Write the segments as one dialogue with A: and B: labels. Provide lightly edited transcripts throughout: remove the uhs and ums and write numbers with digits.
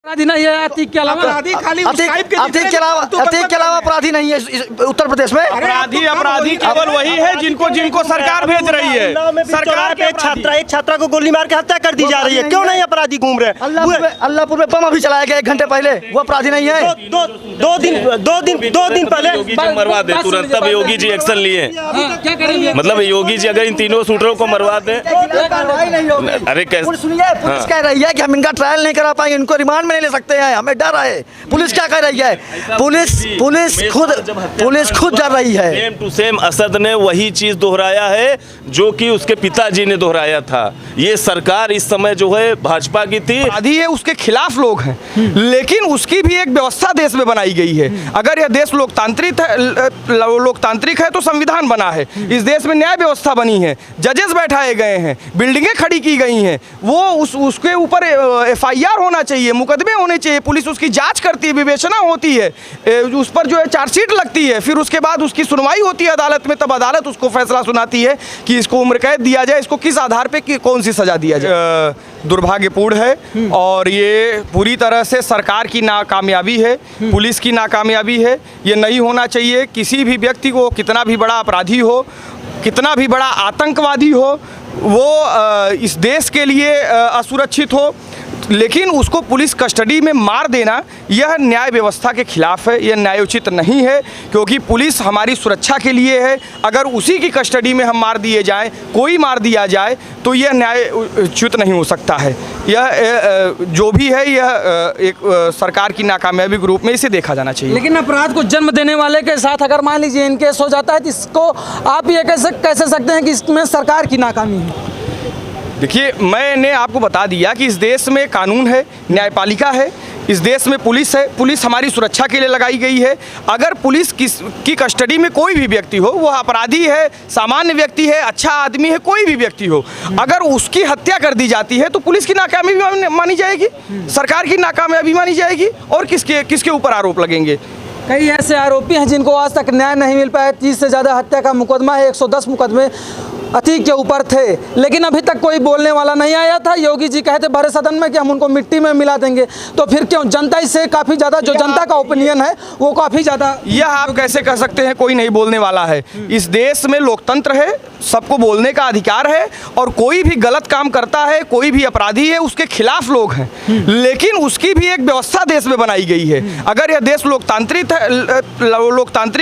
A: अपराधी नहीं है, अतीक के अलावा
B: अपराधी खाली
C: अतीक के अलावा अपराधी नहीं है उत्तर प्रदेश में।
B: अपराधी केवल वही है जिनको सरकार भेज रही है। सरकार के
D: एक छात्रा को गोली मार के हत्या कर दी जा रही है, क्यों नहीं अपराधी घूम रहे?
C: अल्लाहपुर में बम अभी चलाया गया 1 घंटे पहले, वो अपराधी नहीं है।
D: दो दिन पहले
E: योगी जी मरवा दे तुरंत, तब योगी जी एक्शन लिए।
A: क्या करेंगे?
E: मतलब योगी जी अगर इन तीनों शूटरों को मरवा दे, अरे कैसे?
C: सुनिए, पुलिस कह रही है कि हम इनका ट्रायल नहीं करा पाएंगे, इनको रिमांड में नहीं ले सकते हैं, हमें डर है। पुलिस क्या कह रही है? पुलिस खुद डर रही है।
E: सेम टू सेम असद ने वही चीज दोहराया है जो कि उसके पिताजी ने दोहराया था। ये सरकार इस समय जो है भाजपा की थी,
B: अपराधी है, उसके खिलाफ लोग हैं, लेकिन उसकी भी एक व्यवस्था देश में बनाई गई है। अगर यह देश लोकतांत्रिक है तो संविधान बना है, इस देश में न्याय व्यवस्था बनी है, जजेस बैठाए गए हैं, बिल्डिंगें खड़ी की गई हैं, वो उसके ऊपर FIR होना चाहिए, मुकदमे होने चाहिए, पुलिस उसकी जांच करती है, विवेचना होती है, उस पर जो है चार्जशीट लगती है, फिर उसके बाद उसकी सुनवाई होती है अदालत में, तब अदालत उसको फैसला सुनाती है कि इसको उम्र कैद दिया जाए, इसको किस आधार पे कौन सी सजा दिया जाए। दुर्भाग्यपूर्ण है और ये पूरी तरह से सरकार की नाकामयाबी है, पुलिस की नाकामयाबी है। ये नहीं होना चाहिए। किसी भी व्यक्ति को, कितना भी बड़ा अपराधी हो, कितना भी बड़ा आतंकवादी हो, वो इस देश के लिए असुरक्षित हो, लेकिन उसको पुलिस कस्टडी में मार देना यह न्याय व्यवस्था के खिलाफ है, यह न्यायोचित नहीं है, क्योंकि पुलिस हमारी सुरक्षा के लिए है। अगर उसी की कस्टडी में हम मार दिए जाएं, कोई मार दिया जाए, तो यह न्यायोचित नहीं हो सकता है। यह जो भी है, यह एक सरकार की नाकामयाबी के रूप में इसे देखा जाना चाहिए।
A: लेकिन अपराध को जन्म देने वाले के साथ अगर मान लीजिए इनकेस हो जाता है तो इसको आप ये कैसे सकते हैं कि इसमें सरकार की नाकामी है?
B: देखिए, मैंने आपको बता दिया कि इस देश में कानून है, न्यायपालिका है, इस देश में पुलिस है, पुलिस हमारी सुरक्षा के लिए लगाई गई है। अगर पुलिस की कस्टडी में कोई भी व्यक्ति हो, वो अपराधी है, सामान्य व्यक्ति है, अच्छा आदमी है, कोई भी व्यक्ति हो, अगर उसकी हत्या कर दी जाती है तो पुलिस की नाकामयाबी मानी जाएगी, सरकार की नाकामयाबी मानी जाएगी, और किसके ऊपर आरोप लगेंगे?
A: कई ऐसे आरोपी हैं जिनको आज तक न्याय नहीं मिल पाया। 30 से ज़्यादा हत्या का मुकदमा है, 110 मुकदमे अतीक के ऊपर थे, लेकिन अभी तक कोई बोलने वाला नहीं आया था। योगी जी कहते भरे सदन में कि हम उनको मिट्टी में मिला देंगे, तो फिर क्यों? जनता इससे काफ़ी ज़्यादा, जो जनता का ओपिनियन है वो काफ़ी ज़्यादा।
B: यह आप कैसे कह सकते हैं कोई नहीं बोलने वाला है? इस देश में लोकतंत्र है, सबको बोलने का अधिकार है, और कोई भी गलत काम करता है, कोई भी अपराधी है, उसके खिलाफ लोग हैं, लेकिन उसकी भी एक व्यवस्था देश में बनाई गई है। अगर यह देश लोकतांत्रिक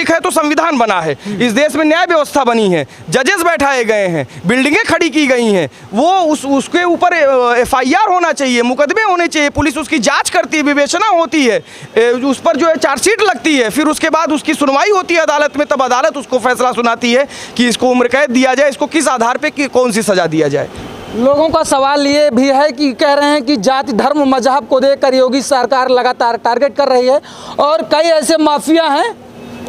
B: है तो संविधान बना है, इस देश में न्याय व्यवस्था बनी है, जजेस बैठाए गए हैं, बिल्डिंगें खड़ी की गई हैं, वो उसके ऊपर FIR होना चाहिए, मुकदमे होने चाहिए, पुलिस उसकी जांच करती है, विवेचना होती है, उस पर जो है चार्जशीट लगती है, फिर उसके बाद उसकी सुनवाई होती है अदालत में, तब अदालत उसको फैसला सुनाती है कि इसको उम्र कैद दिया जाए, इसको किस आधार पे कौन सी सजा दिया जाए।
A: लोगों का सवाल ये भी है कि कह रहे हैं कि जाति, धर्म, मजहब को देखकर योगी सरकार लगातार टारगेट कर रही है, और कई ऐसे माफिया हैं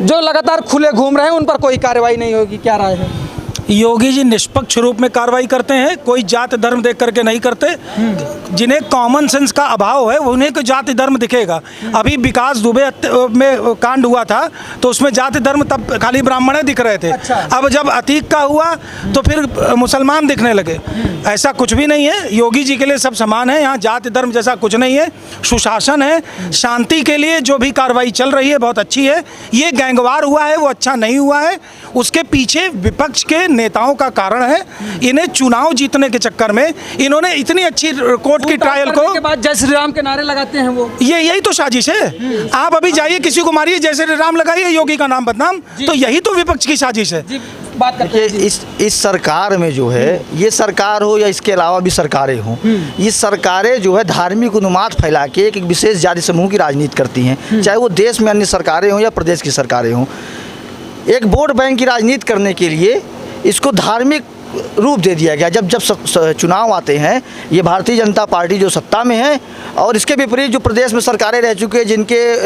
A: जो लगातार खुले घूम रहे हैं, उन पर कोई कार्रवाई नहीं होगी। क्या राय है?
F: योगी जी निष्पक्ष रूप में कार्रवाई करते हैं, कोई जाति धर्म देख करके नहीं करते। जिन्हें कॉमन सेंस का अभाव है उन्हें को जाति धर्म दिखेगा। अभी विकास दुबे में कांड हुआ था तो उसमें जाति धर्म तब खाली ब्राह्मण दिख रहे थे।
A: अच्छा।
F: अब जब अतीक का हुआ तो फिर मुसलमान दिखने लगे। ऐसा कुछ भी नहीं है, योगी जी के लिए सब समान है, यहाँ जाति धर्म जैसा कुछ नहीं है। सुशासन है, शांति के लिए जो भी कार्रवाई चल रही है बहुत अच्छी है। ये गैंगवार हुआ है वो अच्छा नहीं हुआ है, उसके पीछे विपक्ष के नेताओं का कारण है। इन्हें चुनाव जीतने के चक्कर में इन्होंने इतनी अच्छी कोर्ट की ट्रायल को
A: के बाद जय श्री राम के नारे लगाते हैं वो,
F: यही तो साजिश है। आप अभी जाइए किसी को मारिए, जय श्री राम लगाइए, योगी का नाम बदनाम, तो यही तो विपक्ष की साजिश है।
A: बात करते हैं
C: इस सरकार में जो है, ये सरकार हो या इसके अलावा भी सरकारें हों, ये सरकारें जो है धार्मिक उन्माद फैला के एक विशेष जाति समूह की राजनीति करती हैं, चाहे वो देश में अन्य सरकारें हों या प्रदेश की सरकारें हों। एक वोट बैंक की राजनीति करने के लिए इसको धार्मिक रूप दे दिया गया। जब चुनाव आते हैं, ये भारतीय जनता पार्टी जो सत्ता में है, और इसके विपरीत जो प्रदेश में सरकारें रह चुके हैं, जिनके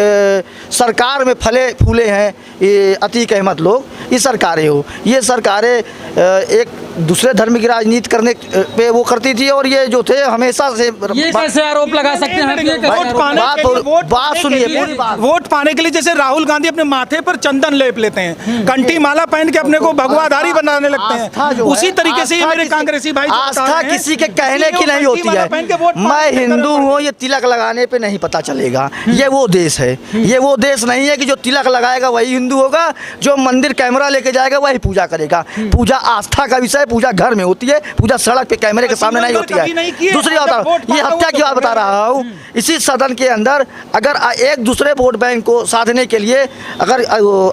C: सरकार में फले फूले हैं ये अतीक अहमद लोग, ये सरकारें हो, ये सरकारें एक दूसरे धर्म की राजनीति करने पे वो करती थी, और ये जो थे हमेशा से
A: ये कैसे आरोप लगा सकते हैं? ये कैसे
F: वोट
A: आरोप-
F: पाने के लिए-
C: बात सुनिए, पूरी बात।
F: वोट पाने के लिए जैसे राहुल गांधी अपने माथे पर चंदन लेप लेते हैं, कंठी माला पहन के अपने को भगवाधारी बनाने लगते
C: आस्था
F: हैं,
C: जो
F: उसी
C: है,
F: तरीके से ये
C: आस्था
F: मेरे
C: किसी-
F: कांग्रेसी भाई जो बता
C: आस्था
F: रहे हैं
C: किसी के
F: कि
C: कहने
F: जो
C: की नहीं
F: कंठी
C: होती
F: माला
C: है।
F: पहन के वोट
C: मैं
F: पाने के
C: हिंदू
F: तरफ-
C: हूँ, ये तिलक लगाने पे नहीं पता चलेगा। ये वो देश है, ये वो देश नहीं है कि जो तिलक लगाएगा वही हिंदू होगा, जो मंदिर कैमरा लेके जाएगा वही पूजा करेगा। पूजा आस्था का विषय, पूजा घर में होती है, पूजा सड़क पे कैमरे के सामने नहीं होती
F: कभी नहीं किए।
C: है। दूसरी बात
F: जब वोट
C: ये
F: मांगा
C: हत्या
F: वो
C: की बात
F: तो
C: बता रहा हूँ। इसी सदन के अंदर अगर एक दूसरे वोट बैंक को साधने के लिए अगर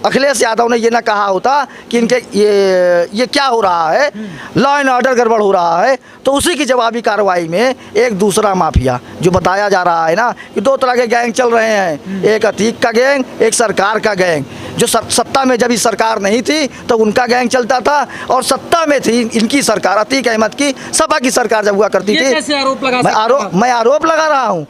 C: अखिलेश यादव ने ये ना कहा होता कि इनके ये क्या हो रहा है, लॉ एंड ऑर्डर गड़बड़ हो रहा है, तो उसी की जवाबी कार्रवाई में एक दूसरा माफिया जो बताया जा रहा है ना कि दो तरह के गैंग चल रहे हैं, एक अतीक का गैंग, एक सरकार का गैंग। जो सत्ता में जब इस सरकार नहीं थी तो उनका गैंग चलता था, और सत्ता में थी इनकी सरकार, अतीक अहमद की सपा की सरकार जब हुआ करती
A: ये
C: थी।
A: कैसे आरोप लगा
C: मैं
A: सकते हैं?
C: मैं आरोप लगा रहा हूँ।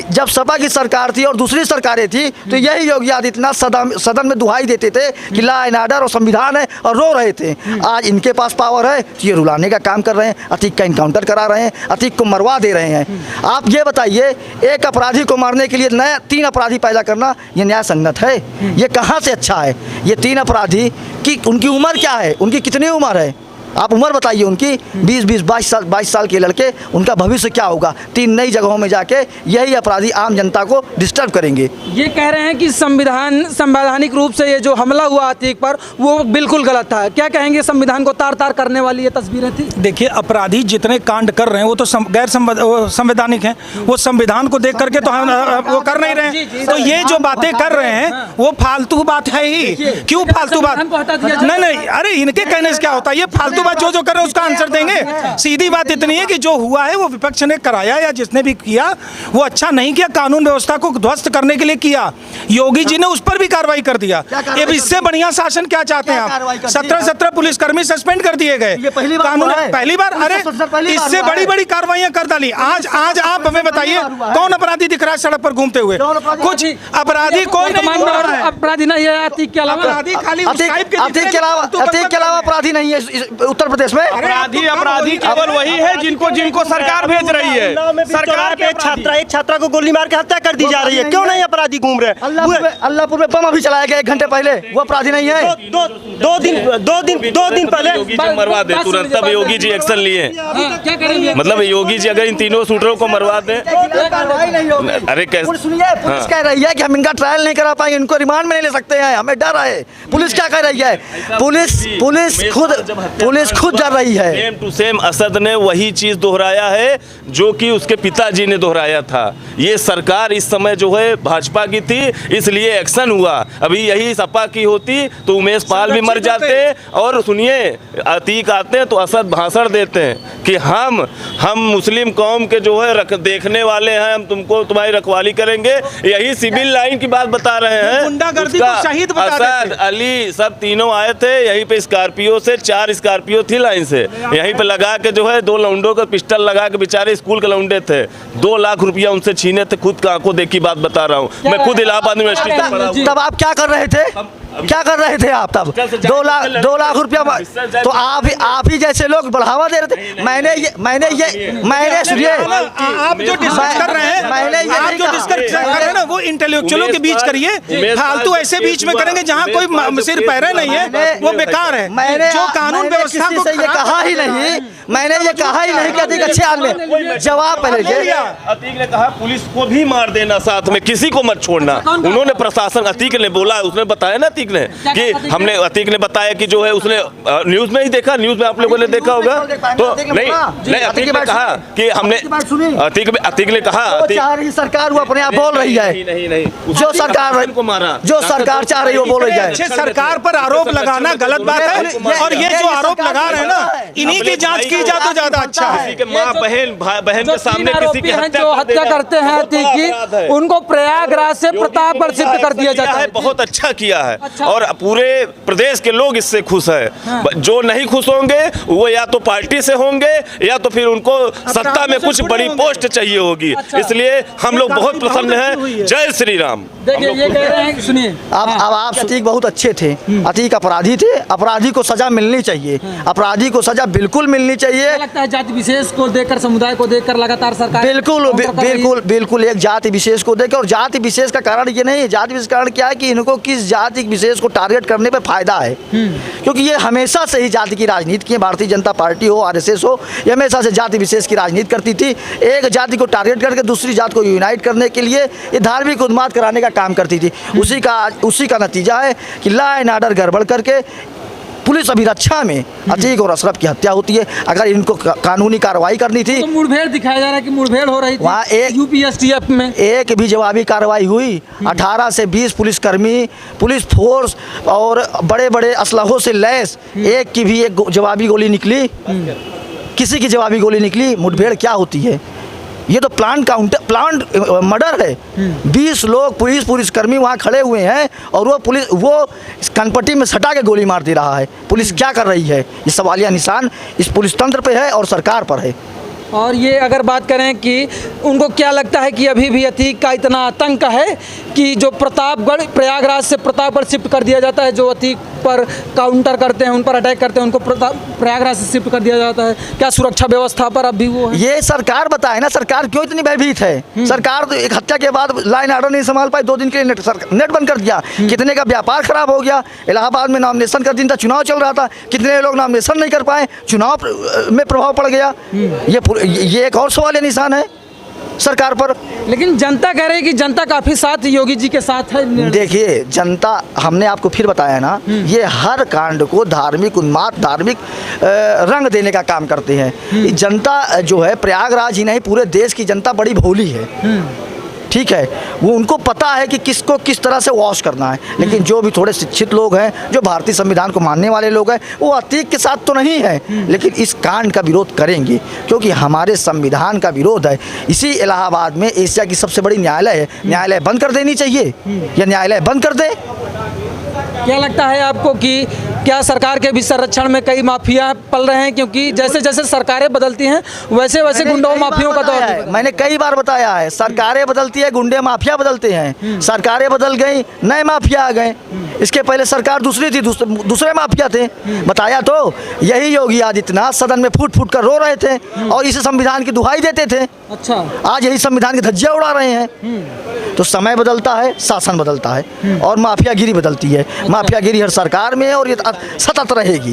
C: जब सपा की सरकार थी और दूसरी सरकारें थी तो यही योगी आदित्यनाथ सदन में दुहाई देते थे कि लॉ एंड ऑर्डर और संविधान है, और रो रहे थे। आज इनके पास पावर है तो ये रुलाने का काम कर रहे हैं, अतीक का इनकाउंटर करा रहे हैं, अतीक को मरवा दे रहे हैं। आप ये बताइए, एक अपराधी को मारने के लिए नया 3 अपराधी पैदा करना ये न्याय संगत है? ये कहाँ से अच्छा है? ये 3 अपराधी की उनकी उम्र क्या है, उनकी कितनी उम्र है? आप उम्र बताइए उनकी, 22 साल के लड़के, उनका भविष्य क्या होगा? 3 नई जगहों में जाके यही अपराधी आम जनता को डिस्टर्ब करेंगे।
A: ये कह रहे हैं कि संवैधानिक रूप से ये जो हमला हुआ अतीक पर वो बिल्कुल गलत था। क्या कहेंगे, संविधान को तार तार करने वाली ये तस्वीरें थी?
F: देखिए, अपराधी जितने कांड कर रहे हैं वो तो गैर संवैधानिक हैं, वो संविधान को देख करके तो हम वो कर नहीं रहे हैं। तो ये जो बातें कर रहे हैं वो फालतू बात है ही। क्यों फालतू बात?
A: संविधान को हटा दिया जाए।
F: नहीं, अरे इनके कहने से क्या होता है? ये फालतू बात जो कर रहे हैं उसका आंसर देंगे। सीधी बात इतनी है कि जो हुआ है वो विपक्ष ने कराया या जिसने भी किया वो अच्छा नहीं किया, कानून व्यवस्था को ध्वस्त करने के लिए किया। योगी जी ने उस पर भी कार्रवाई कर दिया। ये इससे बढ़िया शासन क्या चाहते हैं आप? 17 पुलिसकर्मी सस्पेंड कर दिए गए। कानून पहली बार, अरे इससे बड़ी बड़ी कार्रवाइयां कर डाली। आज आप हमें बताइए कौन अपराधी दिख रहा है सड़क पर घूमते हुए? कुछ अपराधी कोई नहीं हो रहा है।
A: अपराधी नहीं है अतीक के अलावा।
F: अपराधी खाली
C: अतीक के अलावा अपराधी नहीं है उत्तर प्रदेश में।
B: अपराधी केवल वही है जिनको सरकार भेज रही है।
D: सरकार पे एक छात्रा को गोली मार के हत्या कर दी जा रही है। क्यों नहीं अपराधी घूम रहे?
C: अल्लाहपुर में बम अभी चलाया गया 1 घंटे पहले, वो अपराधी नहीं है?
D: दो दिन पहले
E: योगी जी मरवा दे तुरंत, तब योगी जी एक्शन लिए।
A: क्या करेंगे?
E: मतलब योगी जी अगर इन तीनों शूटरों को मरवा दे,
C: कार्रवाई नहीं होगी।
E: अरे कैसे?
C: सुनिए, पुलिस कह रही है कि हम इनका ट्रायल नहीं करा पाएंगे, इनको रिमांड में नहीं ले सकते हैं, हमें डर है। पुलिस क्या कह रही है? पुलिस खुद डर रही है।
E: सेम टू सेम असद ने वही चीज दोहराया है जो कि उसके पिताजी ने दोहराया था। ये सरकार इस समय जो है भाजपा की थी, इसलिए एक्शन हुआ। अभी यही सपा की होती तो उमेश पाल भी मर जाते। और सुनिए, अतीक आते हैं तो असद भाषण देते हैं कि हम मुस्लिम कौम के जो है देखने वाले हैं, हम तुमको तुम्हारी रखवाली करेंगे। यही सिविल लाइन की बात बता रहे हैं।
F: गुंडागर्दी को शहीद बता देते।
E: असद, अली सब तीनों आए थे यहीं पे स्कॉर्पियो से, 4 स्कॉर्पियो थी लाइन से, यहीं पे लगा के जो है 2 लौंडों का पिस्टल लगा के, बेचारे स्कूल के लौंडे थे, 2 लाख रुपया उनसे छीने थे। खुद आंखों देखी बात बता रहा हूँ मैं, खुद इलाहाबाद यूनिवर्सिटी से पढ़ा हूँ।
C: तब आप क्या कर रहे थे? क्या कर रहे थे आप तब? 2 लाख रुपया तो आप ही जैसे लोग बढ़ावा दे रहे थे। मैंने सुनिए,
F: आप जो डिस्कस कर रहे हैं, आप जो डिस्कस कर रहे हैं ना वो इंटेलेक्चुअलों के बीच करिए। फालतू ऐसे बीच में करेंगे जहाँ कोई सिर पैर नहीं है, वो बेकार है। जो कानून व्यवस्था को
C: ये कहा ही नहीं, मैंने ये कहा ही नहीं कि अतीक अच्छे आदमी। जवाब पहले ये
E: अतीक ने कहा पुलिस को भी मार देना, साथ में किसी को मत छोड़ना। उन्होंने प्रशासन, अतीक ने बोला, उसने बताया ना अतीक ने कि अतीक ने बताया कि जो है उसने न्यूज में ही देखा, न्यूज में आप लोगों ने देखा होगा। तो नहीं, अतीक ने कहा कि हमने, अतीक ने कहा
C: सरकार वो अपने आप बोल रही है।
E: नहीं,
C: जो सरकार
E: को मारा,
C: जो सरकार चाह रही है वो बोल रही है।
F: अच्छे सरकार पर आरोप लगाना गलत बात है, और ये जो आरोप लगा रहे हैं ना, इन्हीं की जांच की जाए तो ज्यादा अच्छा है।
E: किसी के माँ बहन के सामने किसी की
A: जो हत्या करते हैं अतीक की, उनको प्रयागराज से प्रतापगढ़ शिफ्ट कर दिया जाता है।
E: बहुत अच्छा किया है। और पूरे प्रदेश के लोग इससे खुश है। जो नहीं खुश होंगे वो या तो पार्टी से होंगे या तो फिर उनको सत्ता में कुछ बड़ी पोस्ट चाहिए होगी। इसलिए हम लोग बहुत प्रसन्न हैं। जय श्री राम।
A: देखिए ये कह रहे हैं, सुनिए,
C: अब आप अतीक बहुत अच्छे थे, अतीक अपराधी थे, अपराधी को सजा मिलनी चाहिए, अपराधी को सजा बिल्कुल मिलनी चाहिए।
A: क्या लगता है जाति विशेष को देखकर, समुदाय को देखकर लगातार सरकार
C: बिल्कुल बिल्कुल बिल्कुल एक जाति विशेष को देकर, और जाति विशेष का कारण ये नहीं है, जाति विशेष कारण क्या है कि इनको किस जाति विशेष को टारगेट करने पे फायदा है, क्योंकि ये हमेशा से ही जाति की राजनीति की है। भारतीय जनता पार्टी हो, आरएसएस हो, ये हमेशा से जाति विशेष की राजनीति करती थी। एक जाति को टारगेट करके दूसरी जाति को यूनाइट करने के लिए ये धार्मिक उन्माद कराने का काम करती थी। उसी का नतीजा है कि लॉ एंड ऑर्डर गड़बड़ करके पुलिस अभिरक्षा में अतीक और अशरफ की हत्या होती है। अगर इनको कानूनी कार्रवाई करनी थी
A: तो मुठभेड़ दिखाया जा रहा है कि मुठभेड़ हो रही थी
C: वहाँ एक
A: यूपीएसटीएफ में,
C: एक भी जवाबी कार्रवाई हुई। 18 से 20 पुलिसकर्मी, पुलिस फोर्स और बड़े बड़े असलहों से लैस एक की भी एक जवाबी गोली निकली, किसी की जवाबी गोली निकली। मुठभेड़ क्या होती है? ये तो प्लान मर्डर है। 20 लोग पुलिसकर्मी वहाँ खड़े हुए हैं और वो कनपट्टी में सटा के गोली मार दे रहा है। पुलिस क्या कर रही है? ये सवालिया निशान इस पुलिस तंत्र पे है और सरकार पर है।
A: और ये अगर बात करें कि उनको क्या लगता है कि अभी भी अतीक का इतना आतंक है कि जो प्रतापगढ़, प्रयागराज से प्रतापगढ़ शिफ्ट कर दिया जाता है, जो अतीक पर काउंटर करते हैं, उन पर अटैक करते हैं, उनको प्रयागराज से शिफ्ट कर दिया जाता है। क्या सुरक्षा व्यवस्था पर अब भी वो है?
C: ये सरकार बताए ना, सरकार क्यों इतनी भयभीत है? सरकार तो एक हत्या के बाद लाइन ऑर्डर नहीं संभाल पाई, 2 दिन के लिए नेट बंद कर दिया। कितने का व्यापार खराब हो गया। इलाहाबाद में नॉमिनेशन का दिन था, चुनाव चल रहा था, कितने लोग नॉमिनेशन नहीं कर पाए, चुनाव में प्रभाव पड़ गया। ये एक और सवाल निशान है सरकार पर।
A: लेकिन जनता कह रही है कि जनता काफी साथ योगी जी के साथ है।
C: देखिए जनता, हमने आपको फिर बताया ना, ये हर कांड को धार्मिक उन्माद, धार्मिक रंग देने का काम करते हैं। जनता जो है, प्रयागराज ही नहीं पूरे देश की जनता बड़ी भोली है, ठीक है। वो उनको पता है कि किसको किस तरह से वॉश करना है। लेकिन जो भी थोड़े शिक्षित लोग हैं, जो भारतीय संविधान को मानने वाले लोग हैं, वो अतीक के साथ तो नहीं है, लेकिन इस कांड का विरोध करेंगे क्योंकि हमारे संविधान का विरोध है। इसी इलाहाबाद में एशिया की सबसे बड़ी न्यायालय है, न्यायालय बंद कर देनी चाहिए या न्यायालय बंद कर दे।
A: क्या लगता है आपको कि क्या सरकार के भी संरक्षण में कई माफिया पल रहे हैं? क्योंकि जैसे जैसे सरकारें बदलती हैं वैसे वैसे गुंडों माफियों का दौर है।
C: मैंने कई बार बताया है, सरकारें बदलती है, गुंडे माफिया बदलते हैं। सरकारें बदल गई, नए माफिया आ गए। इसके पहले सरकार दूसरी थी, दूसरे माफिया थे। बताया तो, यही योगी आदित्यनाथ सदन में फूट फूट कर रो रहे थे और इस संविधान की दुहाई देते थे।
A: अच्छा,
C: आज यही संविधान की धज्जियां उड़ा रहे हैं। तो समय बदलता है, शासन बदलता है और माफियागिरी बदलती है। माफियागिरी हर सरकार में है और ये सतत रहेगी।